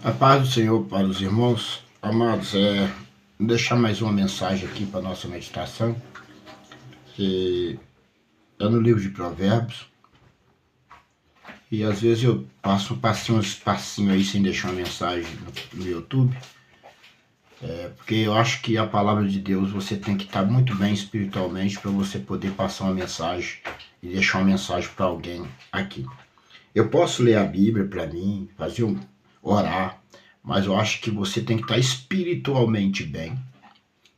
A paz do Senhor para os irmãos. Amados, vou deixar mais uma mensagem aqui para a nossa meditação, que é no livro de Provérbios. E às vezes eu passo um espacinho aí sem deixar uma mensagem no YouTube, porque eu acho que a palavra de Deus você tem que estar muito bem espiritualmente para você poder passar uma mensagem e deixar uma mensagem para alguém aqui. Eu posso ler a Bíblia para mim, orar, mas eu acho que você tem que estar espiritualmente bem.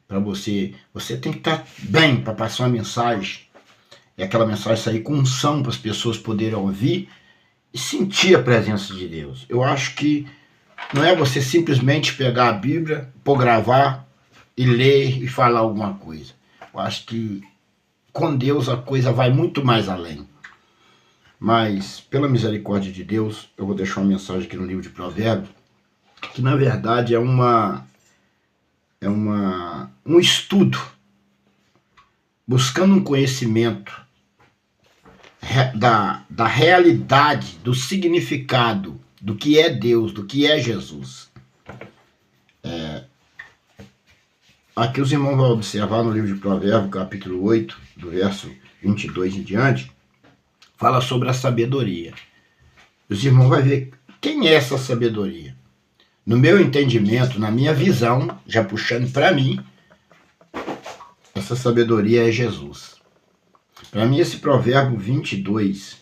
Para você tem que estar bem para passar uma mensagem, e aquela mensagem sair com unção para as pessoas poderem ouvir e sentir a presença de Deus. Eu acho que não é você simplesmente pegar a Bíblia, gravar e ler e falar alguma coisa. Eu acho que com Deus a coisa vai muito mais além. Mas, pela misericórdia de Deus, eu vou deixar uma mensagem aqui no livro de Provérbios, que na verdade é um estudo, buscando um conhecimento da realidade, do significado, do que é Deus, do que é Jesus. Aqui os irmãos vão observar no livro de Provérbios, capítulo 8, do verso 22 em diante, fala sobre a sabedoria. Os irmãos vão ver quem é essa sabedoria. No meu entendimento, na minha visão, já puxando para mim, essa sabedoria é Jesus. Para mim, esse provérbio 22,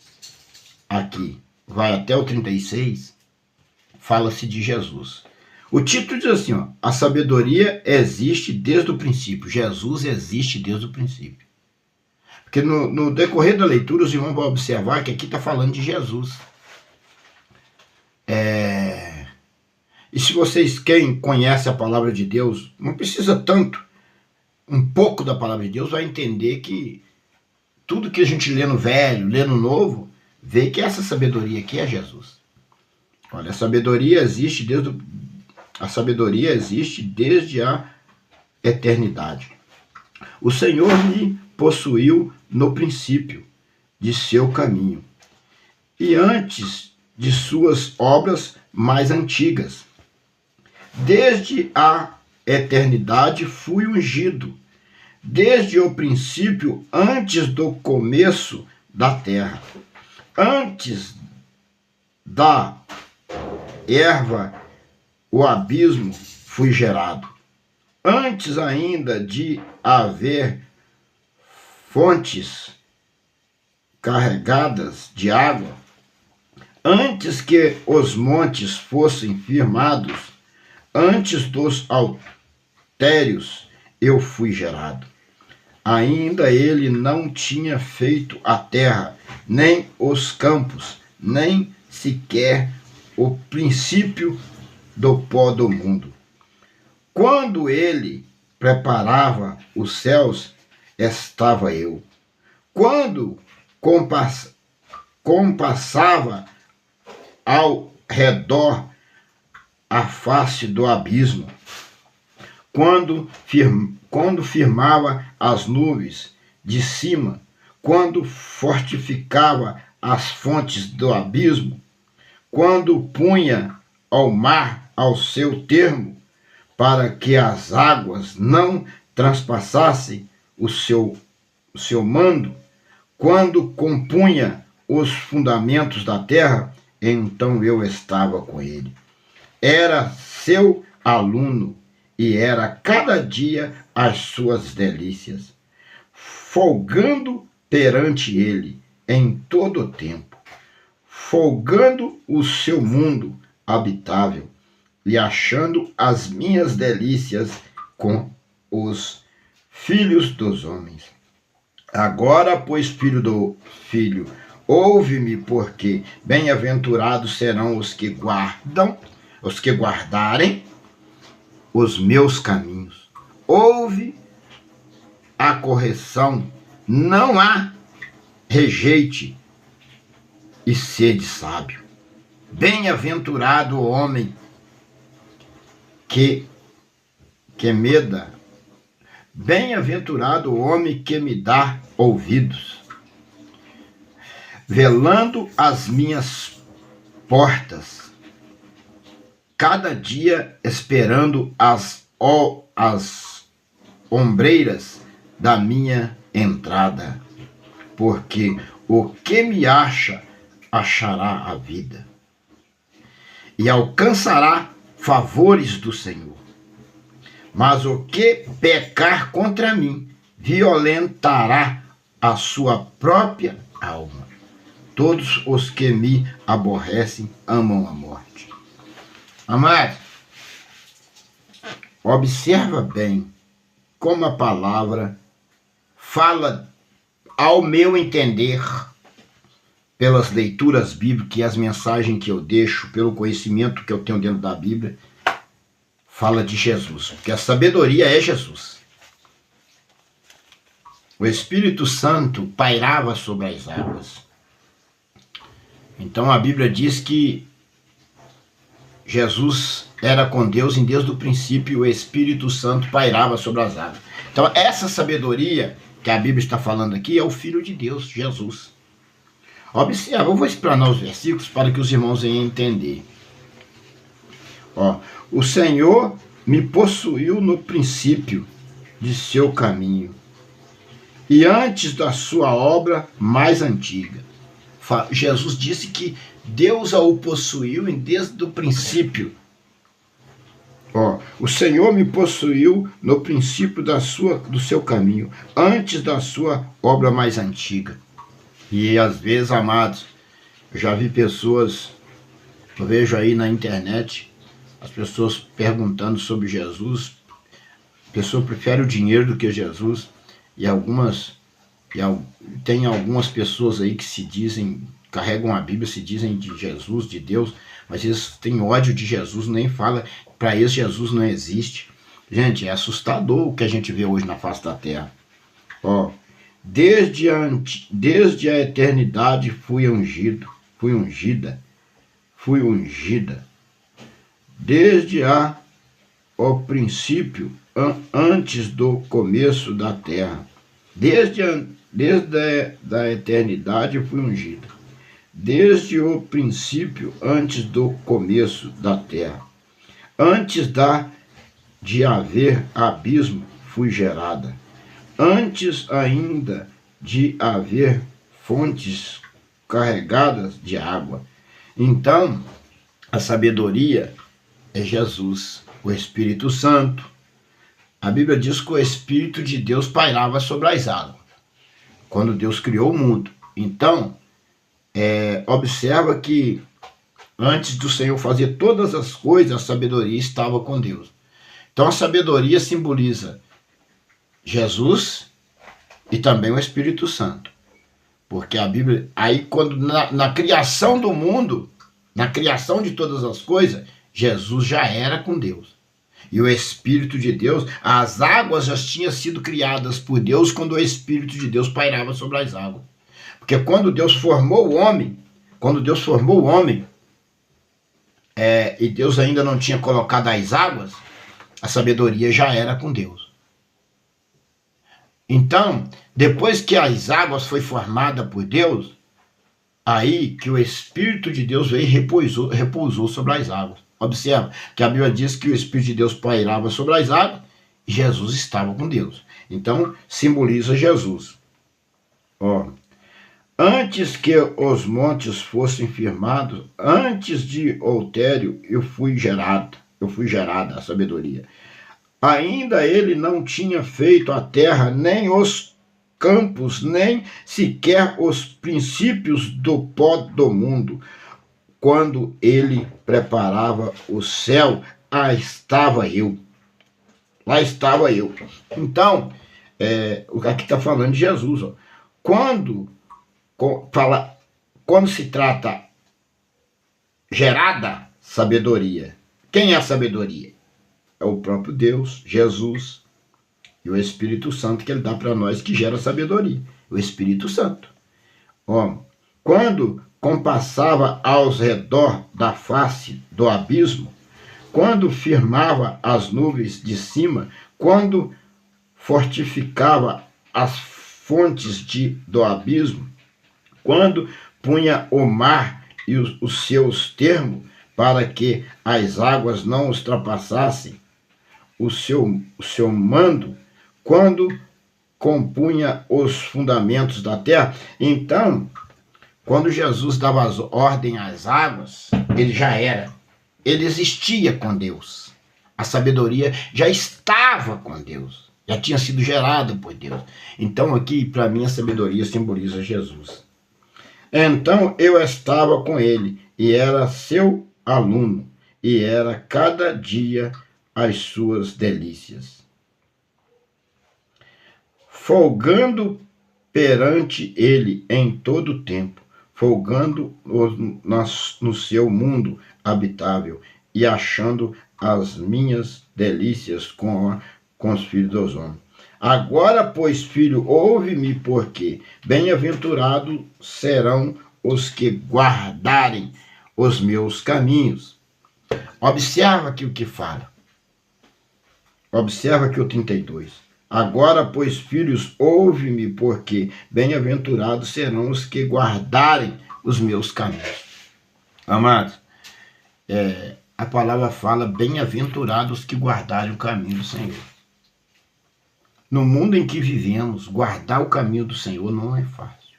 aqui, vai até o 36, fala-se de Jesus. O título diz assim, a sabedoria existe desde o princípio. Jesus existe desde o princípio. Porque no decorrer da leitura, os irmãos vão observar que aqui está falando de Jesus. E se quem conhece a palavra de Deus, não precisa tanto, um pouco da palavra de Deus, vai entender que tudo que a gente lê no Velho, lê no Novo, vê que essa sabedoria aqui é Jesus. Olha, a sabedoria existe desde a eternidade. O Senhor me possuiu no princípio de seu caminho, e antes de suas obras mais antigas. Desde a eternidade fui ungido, desde o princípio, antes do começo da terra. Antes da erva, o abismo fui gerado. Antes ainda de haver fontes carregadas de água, antes que os montes fossem firmados, antes dos altérios eu fui gerado. Ainda ele não tinha feito a terra, nem os campos, nem sequer o princípio do pó do mundo. Quando ele preparava os céus, estava eu. Quando compassava ao redor a face do abismo, quando firmava as nuvens de cima, quando fortificava as fontes do abismo, quando punha ao mar ao seu termo, para que as águas não transpassassem o seu mando, quando compunha os fundamentos da terra, então eu estava com ele. Era seu aluno e era cada dia as suas delícias, folgando perante ele em todo o tempo, folgando o seu mundo habitável e achando as minhas delícias com os filhos dos homens. Agora, pois, filho, ouve-me, porque bem-aventurados serão os que guardarem os meus caminhos. Ouve a correção, não há rejeite e sede sábio. Bem-aventurado o homem que me dá. Bem-aventurado o homem que me dá ouvidos, velando as minhas portas, cada dia esperando as ombreiras da minha entrada, porque o que me acha, achará a vida, e alcançará favores do Senhor. Mas o que pecar contra mim, violentará a sua própria alma. Todos os que me aborrecem amam a morte. Amado, observa bem como a palavra fala, ao meu entender, pelas leituras bíblicas e as mensagens que eu deixo, pelo conhecimento que eu tenho dentro da Bíblia, fala de Jesus, porque a sabedoria é Jesus. O Espírito Santo pairava sobre as águas. Então a Bíblia diz que Jesus era com Deus e desde o princípio o Espírito Santo pairava sobre as águas. Então essa sabedoria que a Bíblia está falando aqui é o Filho de Deus, Jesus. Observa, eu vou explanar os versículos para que os irmãos venham entender. O Senhor me possuiu no princípio de seu caminho e antes da sua obra mais antiga. Jesus disse que Deus o possuiu desde o princípio. O Senhor me possuiu no princípio do seu caminho, antes da sua obra mais antiga. E às vezes, amados, eu já vi pessoas, eu vejo aí na internet, as pessoas perguntando sobre Jesus. A pessoa prefere o dinheiro do que Jesus. Tem algumas pessoas aí que se dizem, carregam a Bíblia, se dizem de Jesus, de Deus, mas eles têm ódio de Jesus, nem fala, para eles Jesus não existe. Gente, é assustador o que a gente vê hoje na face da terra. Desde a eternidade fui ungida. Desde o princípio, antes do começo da terra. Desde a eternidade fui ungido. Desde o princípio, antes do começo da terra. Antes de haver abismo, fui gerada. Antes ainda de haver fontes carregadas de água. Então, a sabedoria é Jesus, o Espírito Santo. A Bíblia diz que o Espírito de Deus pairava sobre as águas, quando Deus criou o mundo. Então, observa que antes do Senhor fazer todas as coisas, a sabedoria estava com Deus. Então, a sabedoria simboliza Jesus e também o Espírito Santo. Porque a Bíblia, aí quando na criação do mundo, na criação de todas as coisas, Jesus já era com Deus. E o Espírito de Deus, as águas já tinham sido criadas por Deus quando o Espírito de Deus pairava sobre as águas. Porque quando Deus formou o homem, e Deus ainda não tinha colocado as águas, a sabedoria já era com Deus. Então, depois que as águas foi formada por Deus, aí que o Espírito de Deus veio e repousou sobre as águas. Observa que a Bíblia diz que o Espírito de Deus pairava sobre as águas e Jesus estava com Deus. Então, simboliza Jesus. Antes que os montes fossem firmados, antes de outrem, eu fui gerada a sabedoria. Ainda ele não tinha feito a terra, nem os campos, nem sequer os princípios do pó do mundo. Quando ele preparava o céu, lá estava eu. Então, aqui está falando de Jesus. Quando se trata gerada sabedoria, quem é a sabedoria? É o próprio Deus, Jesus e o Espírito Santo que ele dá para nós, que gera sabedoria. O Espírito Santo. Quando compassava aos redor da face do abismo, quando firmava as nuvens de cima, quando fortificava as fontes do abismo, quando punha o mar e os seus termos, para que as águas não ultrapassassem o seu mando, quando compunha os fundamentos da terra. Então, quando Jesus dava ordem às águas, ele já era. Ele existia com Deus. A sabedoria já estava com Deus. Já tinha sido gerada por Deus. Então, aqui, para mim, a sabedoria simboliza Jesus. Então, eu estava com ele, e era seu aluno, e era cada dia as suas delícias. Folgando perante ele em todo o tempo, folgando no seu mundo habitável, e achando as minhas delícias com os filhos dos homens. Agora, pois, filho, ouve-me, porque bem-aventurados serão os que guardarem os meus caminhos. Observa aqui o que fala. Observa aqui o 32. Agora, pois, filhos, ouve-me, porque bem-aventurados serão os que guardarem os meus caminhos. Amados, a palavra fala bem-aventurados que guardarem o caminho do Senhor. No mundo em que vivemos, guardar o caminho do Senhor não é fácil.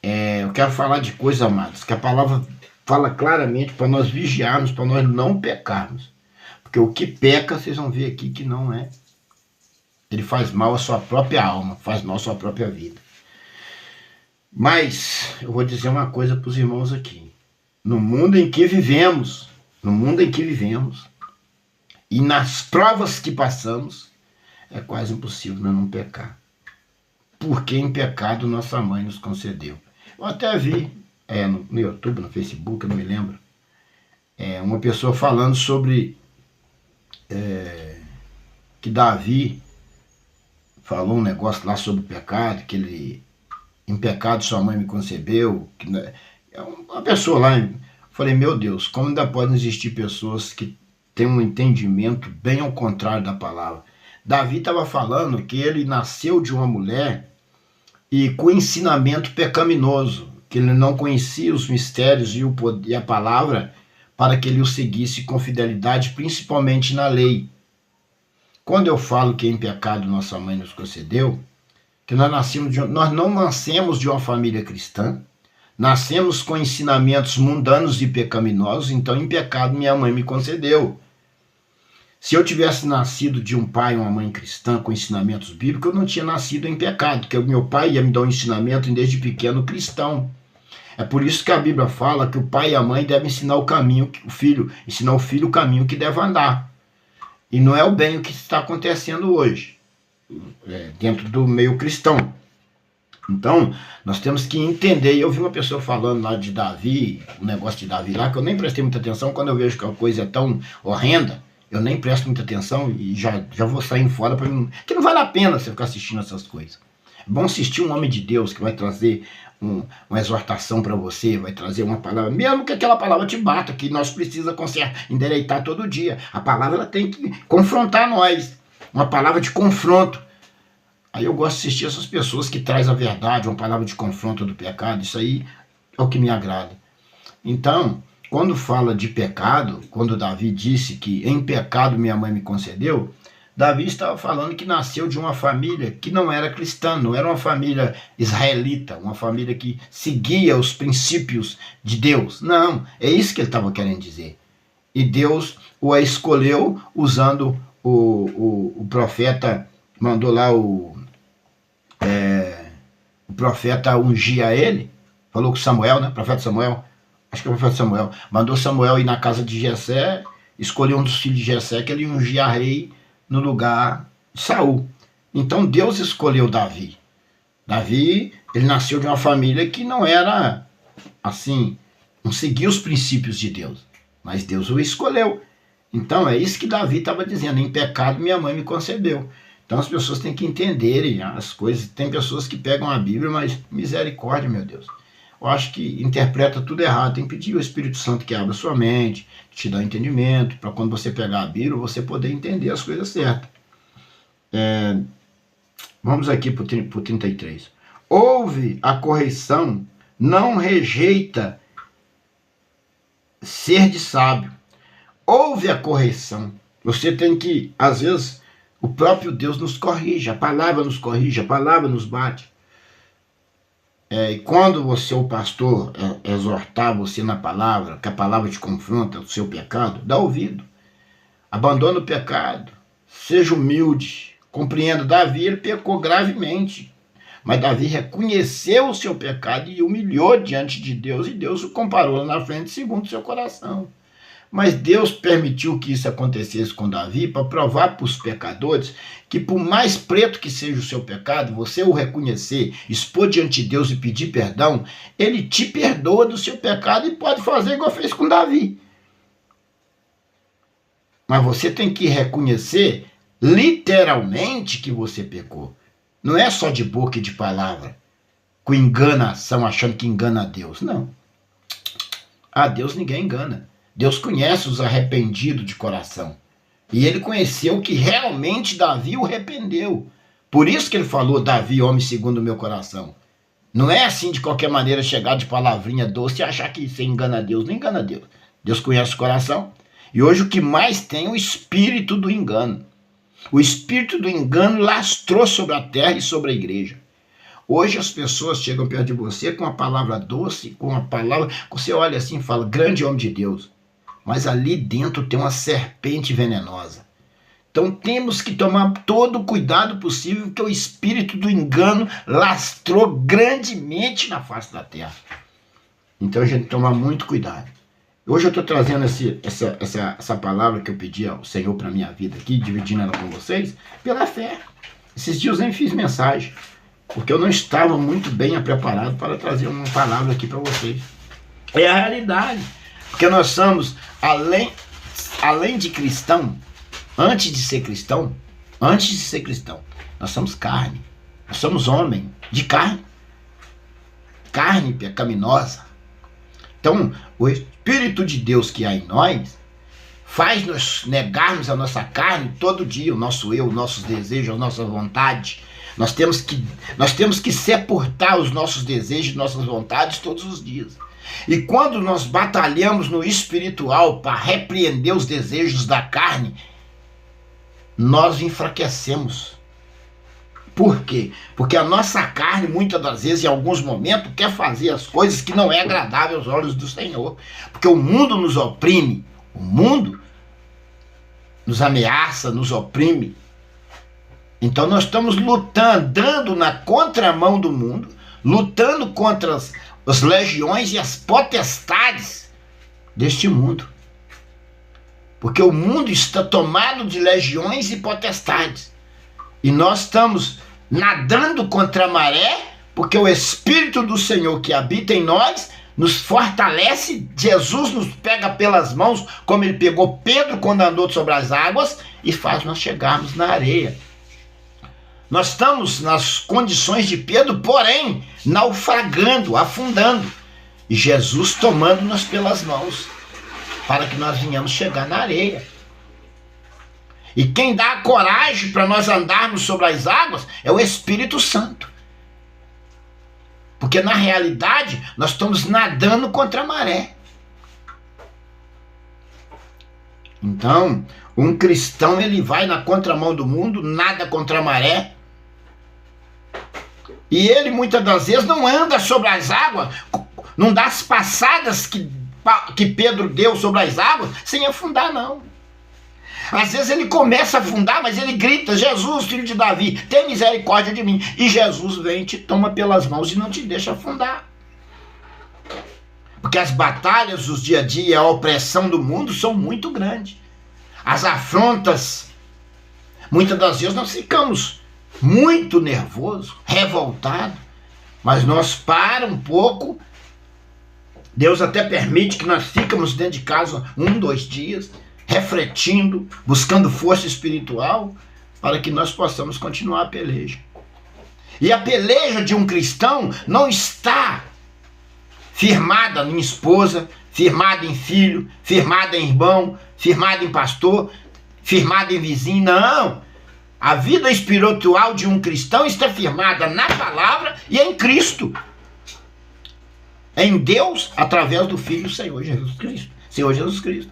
Eu quero falar de coisas, amados, que a palavra fala claramente para nós vigiarmos, para nós não pecarmos. Porque o que peca, vocês vão ver aqui que não é. Ele faz mal à sua própria alma, faz mal à sua própria vida. Mas eu vou dizer uma coisa para os irmãos aqui. No mundo em que vivemos, e nas provas que passamos, é quase impossível nós não pecar. Porque em pecado nossa mãe nos concedeu. Eu até vi no YouTube, no Facebook, eu não me lembro, uma pessoa falando sobre que Davi falou um negócio lá sobre o pecado, que ele, em pecado sua mãe me concebeu. Uma pessoa lá, eu falei, meu Deus, como ainda podem existir pessoas que têm um entendimento bem ao contrário da palavra. Davi estava falando que ele nasceu de uma mulher e com ensinamento pecaminoso, que ele não conhecia os mistérios e o poder, e a palavra para que ele o seguisse com fidelidade, principalmente na lei. Quando eu falo que em pecado nossa mãe nos concedeu, que nós não nascemos de uma família cristã, nascemos com ensinamentos mundanos e pecaminosos, então em pecado minha mãe me concedeu. Se eu tivesse nascido de um pai e uma mãe cristã com ensinamentos bíblicos, eu não tinha nascido em pecado, porque o meu pai ia me dar um ensinamento desde pequeno cristão. É por isso que a Bíblia fala que o pai e a mãe devem ensinar o caminho, ensinar o filho o caminho que deve andar. E não é o bem o que está acontecendo hoje, dentro do meio cristão. Então, nós temos que entender. Eu vi uma pessoa falando lá de Davi, o negócio de Davi lá, que eu nem prestei muita atenção. Quando eu vejo que a coisa é tão horrenda, eu nem presto muita atenção e já vou saindo fora, que não vale a pena você ficar assistindo essas coisas. É bom assistir um homem de Deus que vai trazer uma exortação para você, vai trazer uma palavra, mesmo que aquela palavra te bata, que nós precisamos endereitar todo dia. A palavra ela tem que confrontar nós, uma palavra de confronto. Aí eu gosto de assistir essas pessoas que trazem a verdade, uma palavra de confronto do pecado. Isso aí é o que me agrada. Então, quando fala de pecado, quando Davi disse que em pecado minha mãe me concedeu, Davi estava falando que nasceu de uma família que não era cristã, não era uma família israelita, uma família que seguia os princípios de Deus. Não, é isso que ele estava querendo dizer. E Deus o escolheu usando o profeta, mandou lá o profeta ungir a ele, falou com Samuel, né? Profeta Samuel, acho que é o profeta Samuel, mandou Samuel ir na casa de Jessé, escolheu um dos filhos de Jessé que ele ungia a rei no lugar de Saul. Então Deus escolheu Davi. Davi, ele nasceu de uma família que não era assim, não seguia os princípios de Deus, mas Deus o escolheu. Então é isso que Davi estava dizendo, em pecado minha mãe me concebeu. Então as pessoas têm que entenderem as coisas. Tem pessoas que pegam a Bíblia, mas misericórdia, meu Deus. Eu acho que interpreta tudo errado. Tem que pedir ao Espírito Santo que abra sua mente, que te dá entendimento, para quando você pegar a Bíblia, você poder entender as coisas certas. Vamos aqui para o 33. Ouve a correção, não rejeita ser de sábio. Ouve a correção. Você tem que, às vezes, o próprio Deus nos corrige, a palavra nos corrige, a palavra nos bate. E quando você, o pastor, exortar você na palavra, que a palavra te confronta o seu pecado, dá ouvido. Abandona o pecado. Seja humilde. Compreenda, Davi, ele pecou gravemente. Mas Davi reconheceu o seu pecado e humilhou diante de Deus. E Deus o comparou lá na frente segundo o seu coração. Mas Deus permitiu que isso acontecesse com Davi para provar para os pecadores que por mais preto que seja o seu pecado, você o reconhecer, expor diante de Deus e pedir perdão, ele te perdoa do seu pecado e pode fazer igual fez com Davi. Mas você tem que reconhecer literalmente que você pecou. Não é só de boca e de palavra, com enganação, achando que engana a Deus. Não. A Deus ninguém engana. Deus conhece os arrependidos de coração. E ele conheceu que realmente Davi o arrependeu. Por isso que ele falou, Davi, homem segundo o meu coração. Não é assim de qualquer maneira chegar de palavrinha doce e achar que você engana a Deus. Não engana a Deus. Deus conhece o coração. E hoje o que mais tem é o espírito do engano. O espírito do engano lastrou sobre a terra e sobre a igreja. Hoje as pessoas chegam perto de você com uma palavra doce, com uma palavra... Você olha assim e fala, grande homem de Deus. Mas ali dentro tem uma serpente venenosa. Então temos que tomar todo o cuidado possível, porque o espírito do engano lastrou grandemente na face da terra. Então a gente tem que tomar muito cuidado. Hoje eu estou trazendo essa palavra que eu pedi ao Senhor para a minha vida aqui, dividindo ela com vocês, pela fé. Esses dias eu nem fiz mensagem, porque eu não estava muito bem preparado para trazer uma palavra aqui para vocês. É a realidade. Porque nós somos, além de cristão, antes de ser cristão, nós somos carne. Nós somos homem de carne. Carne pecaminosa. Então, o Espírito de Deus que há em nós faz nós negarmos a nossa carne todo dia, o nosso eu, os nossos desejos, a nossa vontade. Nós temos que sepultar os nossos desejos, nossas vontades todos os dias. E quando nós batalhamos no espiritual para repreender os desejos da carne, nós enfraquecemos. Por quê? Porque a nossa carne, muitas das vezes, em alguns momentos, quer fazer as coisas que não é agradável aos olhos do Senhor. Porque o mundo nos oprime, o mundo nos ameaça, nos oprime. Então nós estamos lutando, dando na contramão do mundo, lutando contra as legiões e as potestades deste mundo. Porque o mundo está tomado de legiões e potestades. E nós estamos nadando contra a maré, porque o Espírito do Senhor que habita em nós nos fortalece. Jesus nos pega pelas mãos, como ele pegou Pedro quando andou sobre as águas, e faz nós chegarmos na areia. Nós estamos nas condições de Pedro, porém, naufragando, afundando. E Jesus tomando-nos pelas mãos, para que nós venhamos chegar na areia. E quem dá a coragem para nós andarmos sobre as águas é o Espírito Santo. Porque na realidade, nós estamos nadando contra a maré. Então, um cristão, ele vai na contramão do mundo, nada contra a maré. E ele, muitas das vezes, não anda sobre as águas, não dá as passadas que Pedro deu sobre as águas, sem afundar, não. Às vezes ele começa a afundar, mas ele grita, Jesus, filho de Davi, tem misericórdia de mim. E Jesus vem e te toma pelas mãos e não te deixa afundar. Porque as batalhas dos dia a dia, a opressão do mundo são muito grandes. As afrontas, muitas das vezes nós ficamos muito nervosos, revoltados, mas nós para um pouco, Deus até permite que nós ficamos dentro de casa 1, 2 dias, refletindo, buscando força espiritual, para que nós possamos continuar a peleja. E a peleja de um cristão não está firmada em esposa, firmada em filho, firmada em irmão, firmada em pastor, firmada em vizinho, não. A vida espiritual de um cristão está firmada na palavra e em Cristo. Em Deus, através do Filho Senhor Jesus Cristo. Senhor Jesus Cristo.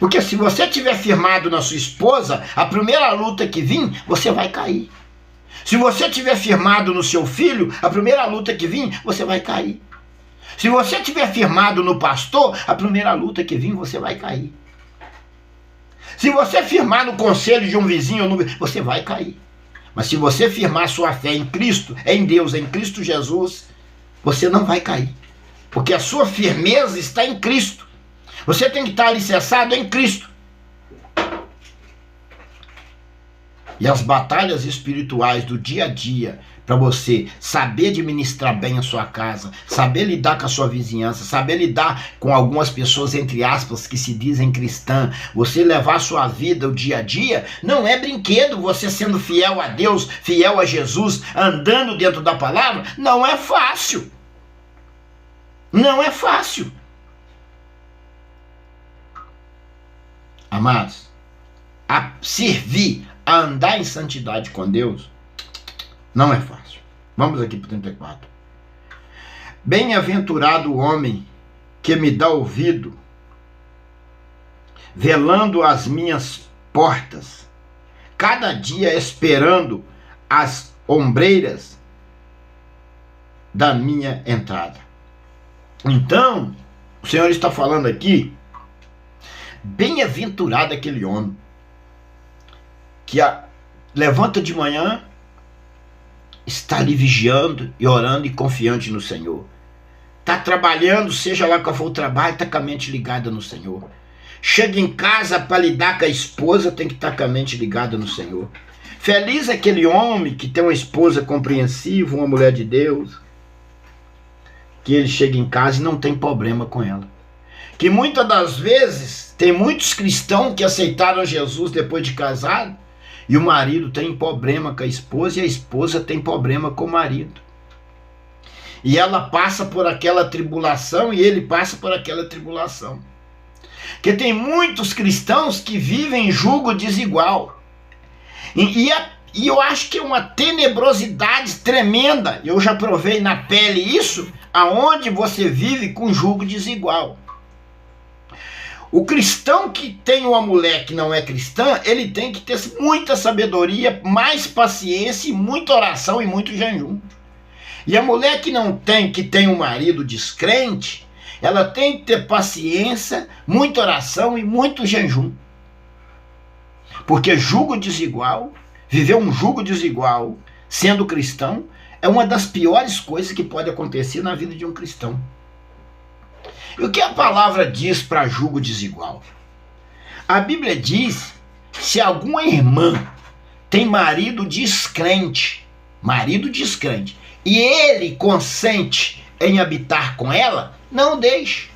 Porque se você estiver firmado na sua esposa, a primeira luta que vir, você vai cair. Se você estiver firmado no seu filho, a primeira luta que vir, você vai cair. Se você estiver firmado no pastor, a primeira luta que vir, você vai cair. Se você firmar no conselho de um vizinho, você vai cair. Mas se você firmar sua fé em Cristo, em Deus, em Cristo Jesus, você não vai cair. Porque a sua firmeza está em Cristo. Você tem que estar alicerçado em Cristo. E as batalhas espirituais do dia a dia, para você saber administrar bem a sua casa, saber lidar com a sua vizinhança, saber lidar com algumas pessoas, entre aspas, que se dizem cristã, você levar a sua vida, o dia a dia, não é brinquedo. Você sendo fiel a Deus, fiel a Jesus, andando dentro da palavra, não é fácil. Não é fácil. Amados, a servir, a andar em santidade com Deus, não é fácil. Vamos aqui para o 34. Bem-aventurado o homem que me dá ouvido, velando as minhas portas, cada dia esperando as ombreiras da minha entrada. Então, o Senhor está falando aqui, bem-aventurado aquele homem que levanta de manhã, está ali vigiando e orando e confiante no Senhor. Está trabalhando, seja lá qual for o trabalho, está com a mente ligada no Senhor. Chega em casa para lidar com a esposa, tem que estar com a mente ligada no Senhor. Feliz é aquele homem que tem uma esposa compreensiva, uma mulher de Deus, que ele chega em casa e não tem problema com ela. Que muitas das vezes tem muitos cristãos que aceitaram Jesus depois de casado, e o marido tem problema com a esposa e a esposa tem problema com o marido. E ela passa por aquela tribulação e ele passa por aquela tribulação. Porque tem muitos cristãos que vivem em jugo desigual. E eu acho que é uma tenebrosidade tremenda. Eu já provei na pele isso, aonde você vive com jugo desigual. O cristão que tem uma mulher que não é cristã, ele tem que ter muita sabedoria, mais paciência, e muita oração e muito jejum. E a mulher que não tem, que tem um marido descrente, ela tem que ter paciência, muita oração e muito jejum. Porque jugo desigual, viver um jugo desigual, sendo cristão, é uma das piores coisas que pode acontecer na vida de um cristão. E o que a palavra diz para jugo desigual? A Bíblia diz, se alguma irmã tem marido descrente, e ele consente em habitar com ela, não deixe.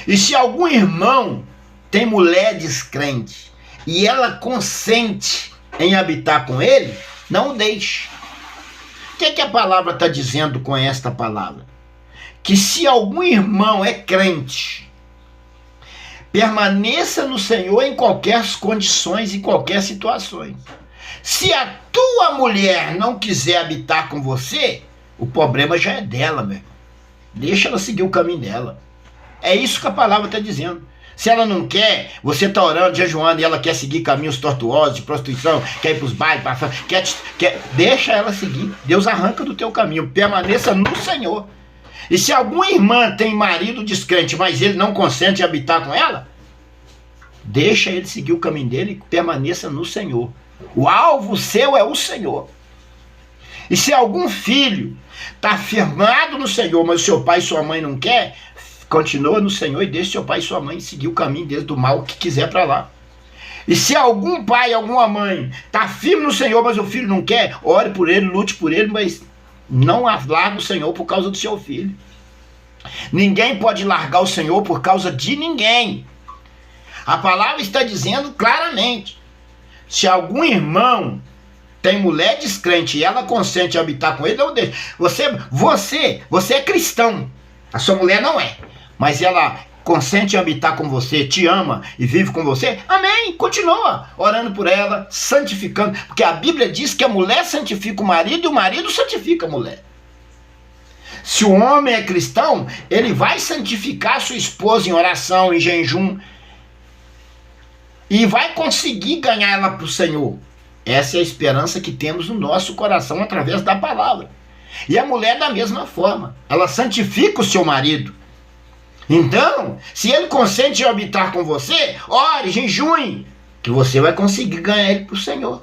E se algum irmão tem mulher descrente, e ela consente em habitar com ele, não deixe. O que a palavra está dizendo com esta palavra? Que se algum irmão é crente, permaneça no Senhor em qualquer condições e qualquer situações. Se a tua mulher não quiser habitar com você, o problema já é dela, meu irmão. Deixa ela seguir o caminho dela. É isso que a palavra está dizendo. Se ela não quer, você está orando, jejuando, e ela quer seguir caminhos tortuosos de prostituição, quer ir para os bailes, deixa ela seguir. Deus arranca do teu caminho, permaneça no Senhor. E se alguma irmã tem marido descrente, mas ele não consente habitar com ela, deixa ele seguir o caminho dele e permaneça no Senhor. O alvo seu é o Senhor. E se algum filho está firmado no Senhor, mas o seu pai e sua mãe não quer, continua no Senhor e deixa seu pai e sua mãe seguir o caminho deles do mal que quiser para lá. E se algum pai, alguma mãe está firme no Senhor, mas o filho não quer, ore por ele, lute por ele, mas não largue o Senhor por causa do seu filho. Ninguém pode largar o Senhor por causa de ninguém. A palavra está dizendo claramente, se algum irmão tem mulher descrente e ela consente habitar com ele, não deixa. Você é cristão, a sua mulher não é, mas ela consente em habitar com você, te ama e vive com você, amém, continua orando por ela, santificando, porque a Bíblia diz que a mulher santifica o marido e o marido santifica a mulher. Se o homem é cristão, ele vai santificar sua esposa em oração, em jejum, e vai conseguir ganhar ela para o Senhor. Essa é a esperança que temos no nosso coração através da palavra. E a mulher da mesma forma, ela santifica o seu marido. Então, se ele consente em habitar com você, ore, jejue, que você vai conseguir ganhar ele para o Senhor.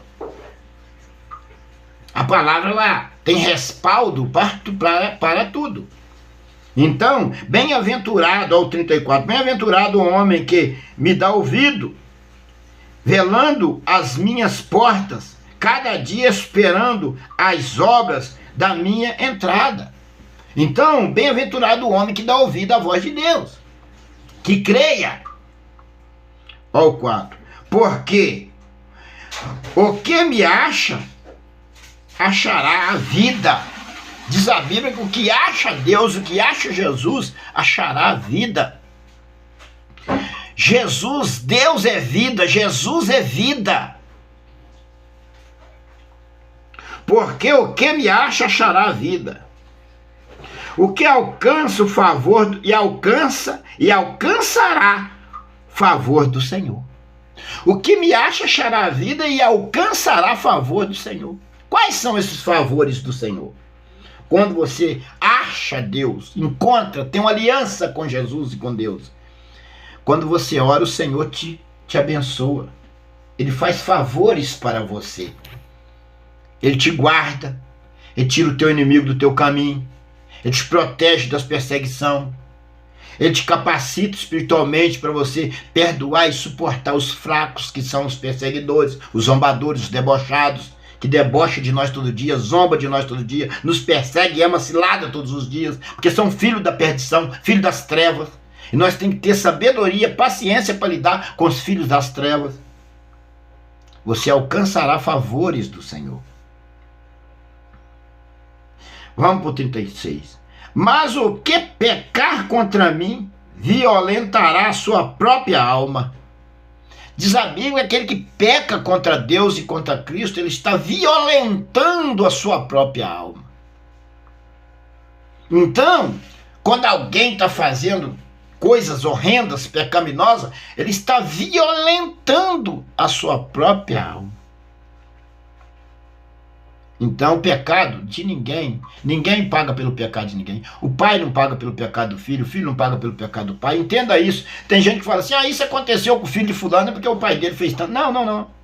A palavra lá tem respaldo para tudo. Então, bem-aventurado, ao 34, bem-aventurado o homem que me dá ouvido, velando as minhas portas, cada dia esperando as obras da minha entrada. Então, bem-aventurado o homem que dá ouvido à voz de Deus, que creia. Ó o 4. Porque o que me acha, achará a vida. Diz a Bíblia que o que acha Deus, o que acha Jesus, achará a vida. Jesus, Deus é vida, Jesus é vida. Porque o que me acha, achará a vida. O que alcança o favor, e alcançará favor do Senhor. O que me acha, achará a vida e alcançará favor do Senhor. Quais são esses favores do Senhor? Quando você acha Deus, encontra, tem uma aliança com Jesus e com Deus. Quando você ora, o Senhor te abençoa. Ele faz favores para você. Ele te guarda. Ele tira o teu inimigo do teu caminho. Ele te protege das perseguições. Ele te capacita espiritualmente para você perdoar e suportar os fracos, que são os perseguidores, os zombadores, os debochados, que debocha de nós todo dia, zomba de nós todo dia, nos persegue e ama cilada todos os dias, porque são filhos da perdição, filhos das trevas. E nós temos que ter sabedoria, paciência para lidar com os filhos das trevas. Você alcançará favores do Senhor. Vamos para o 36. Mas o que pecar contra mim, violentará a sua própria alma. Diz a Bíblia que aquele que peca contra Deus e contra Cristo, ele está violentando a sua própria alma. Então, quando alguém está fazendo coisas horrendas, pecaminosas, ele está violentando a sua própria alma. Então, o pecado de ninguém paga pelo pecado de ninguém. O pai não paga pelo pecado do filho, o filho não paga pelo pecado do pai. Entenda isso. Tem gente que fala assim, isso aconteceu com o filho de fulano porque o pai dele fez tanto. Não.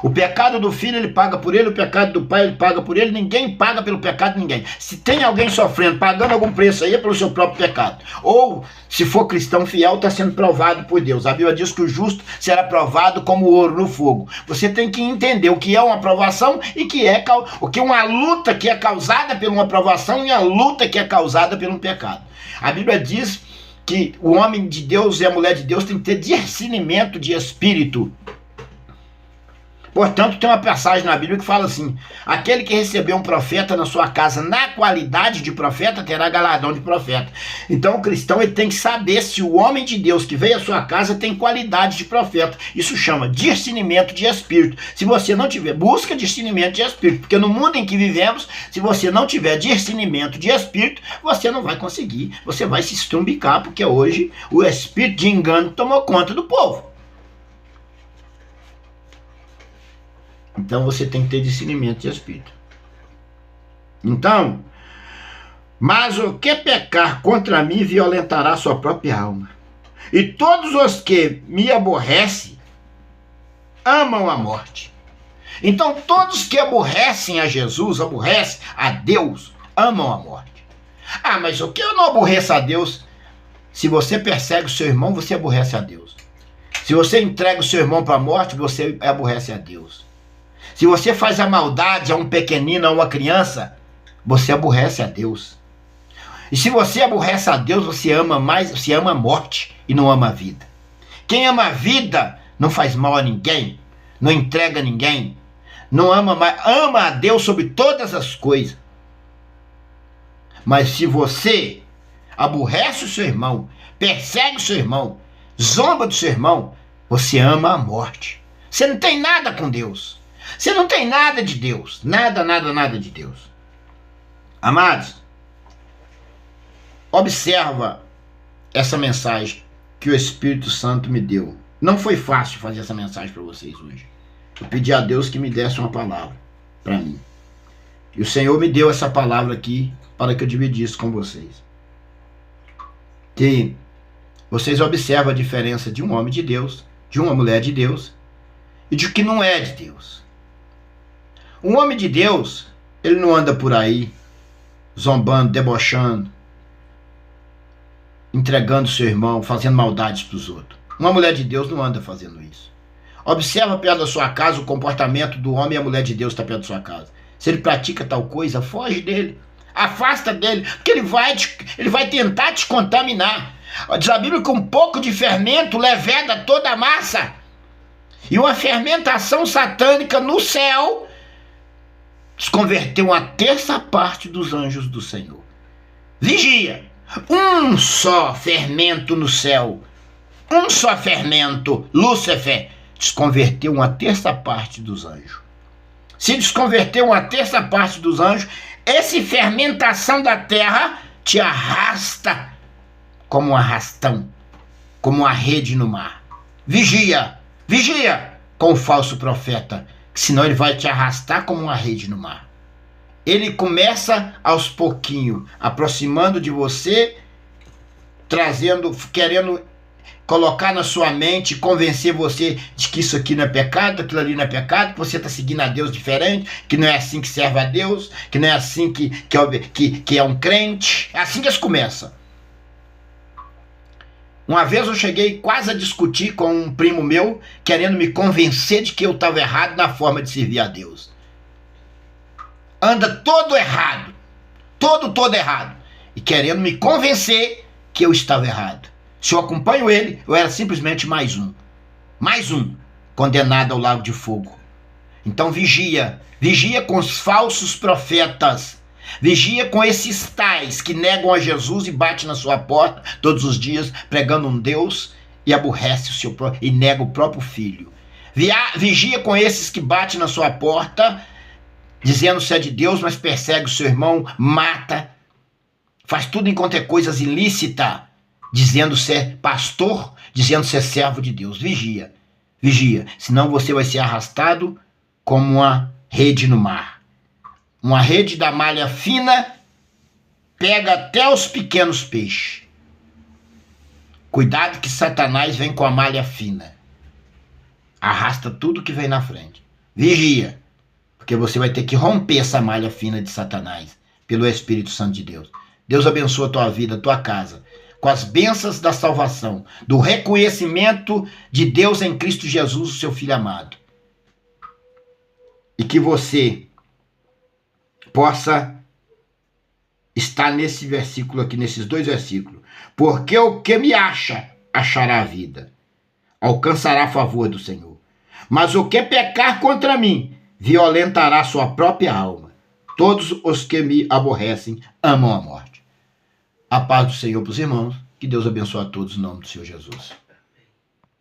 O pecado do filho ele paga por ele, o pecado do pai ele paga por ele, ninguém paga pelo pecado de ninguém. Se tem alguém sofrendo, pagando algum preço aí, é pelo seu próprio pecado. Ou, se for cristão fiel, está sendo provado por Deus. A Bíblia diz que o justo será provado como ouro no fogo. Você tem que entender o que é uma provação e o que é uma luta que é causada por uma provação e a luta que é causada por um pecado. A Bíblia diz que o homem de Deus e a mulher de Deus tem que ter discernimento de espírito. Portanto, tem uma passagem na Bíblia que fala assim: aquele que receber um profeta na sua casa na qualidade de profeta, terá galardão de profeta. Então o cristão ele tem que saber se o homem de Deus que veio à sua casa tem qualidade de profeta. Isso chama discernimento de espírito. Se você não tiver, busca discernimento de espírito, porque no mundo em que vivemos, se você não tiver discernimento de espírito, você não vai conseguir, você vai se estrumbicar, porque hoje o espírito de engano tomou conta do povo. Então você tem que ter discernimento de espírito. Então, mas o que pecar contra mim violentará sua própria alma. E todos os que me aborrecem amam a morte. Então todos que aborrecem a Jesus, aborrecem a Deus, amam a morte. Mas o que eu não aborreço a Deus? Se você persegue o seu irmão, você aborrece a Deus. Se você entrega o seu irmão para a morte, você aborrece a Deus. Se você faz a maldade a um pequenino, a uma criança, você aborrece a Deus. E se você aborrece a Deus, você ama a morte e não ama a vida. Quem ama a vida não faz mal a ninguém, não entrega a ninguém, não ama a Deus sobre todas as coisas. Mas se você aborrece o seu irmão, persegue o seu irmão, zomba do seu irmão, você ama a morte. Você não tem nada com Deus. Você não tem nada de Deus. Nada de Deus. Amados, Observa essa mensagem que o Espírito Santo me deu. Não foi fácil fazer essa mensagem para vocês hoje. Eu pedi a Deus que me desse uma palavra para mim. E o Senhor me deu essa palavra aqui para que eu dividisse com vocês. Que vocês observam a diferença de um homem de Deus, de uma mulher de Deus e de que não é de Deus. Um homem de Deus, ele não anda por aí zombando, debochando, entregando seu irmão, fazendo maldades para os outros. Uma mulher de Deus não anda fazendo isso. Observa perto da sua casa o comportamento do homem e a mulher de Deus está perto da sua casa. Se ele pratica tal coisa, foge dele. Afasta dele, porque ele vai tentar te contaminar. Diz a Bíblia que um pouco de fermento leveda toda a massa. E uma fermentação satânica no céu desconverteu uma terça parte dos anjos do Senhor. Vigia! Um só fermento no céu, um só fermento, Lúcifer, desconverteu uma terça parte dos anjos. Se desconverteu uma terça parte dos anjos, essa fermentação da terra te arrasta como um arrastão, como uma rede no mar. Vigia, vigia com o falso profeta, senão ele vai te arrastar como uma rede no mar. Ele começa aos pouquinhos, aproximando de você, trazendo, querendo colocar na sua mente, convencer você de que isso aqui não é pecado, aquilo ali não é pecado, que você está seguindo a Deus diferente, que não é assim que serve a Deus, que não é assim que é um crente. É assim que eles começam. Uma vez eu cheguei quase a discutir com um primo meu, querendo me convencer de que eu estava errado na forma de servir a Deus. Anda todo errado, todo errado, e querendo me convencer que eu estava errado. Se eu acompanho ele, eu era simplesmente mais um condenado ao lago de fogo. Então vigia com os falsos profetas, vigia com esses tais que negam a Jesus e batem na sua porta todos os dias pregando um Deus e aborrece e nega o próprio filho. Vigia com esses que batem na sua porta dizendo ser de Deus, mas persegue o seu irmão, mata, faz tudo enquanto é coisas ilícitas, dizendo ser pastor, dizendo ser servo de Deus. Vigia, senão você vai ser arrastado como uma rede no mar. Uma rede da malha fina pega até os pequenos peixes. Cuidado que Satanás vem com a malha fina. Arrasta tudo que vem na frente. Vigia, porque você vai ter que romper essa malha fina de Satanás pelo Espírito Santo de Deus. Deus abençoa a tua vida, a tua casa, com as bênçãos da salvação, do reconhecimento de Deus em Cristo Jesus, o seu Filho amado. E que você possa estar nesse versículo aqui, nesses dois versículos. Porque o que me acha, achará a vida, alcançará a favor do Senhor. Mas o que pecar contra mim, violentará sua própria alma. Todos os que me aborrecem amam a morte. A paz do Senhor para os irmãos. Que Deus abençoe a todos em nome do Senhor Jesus.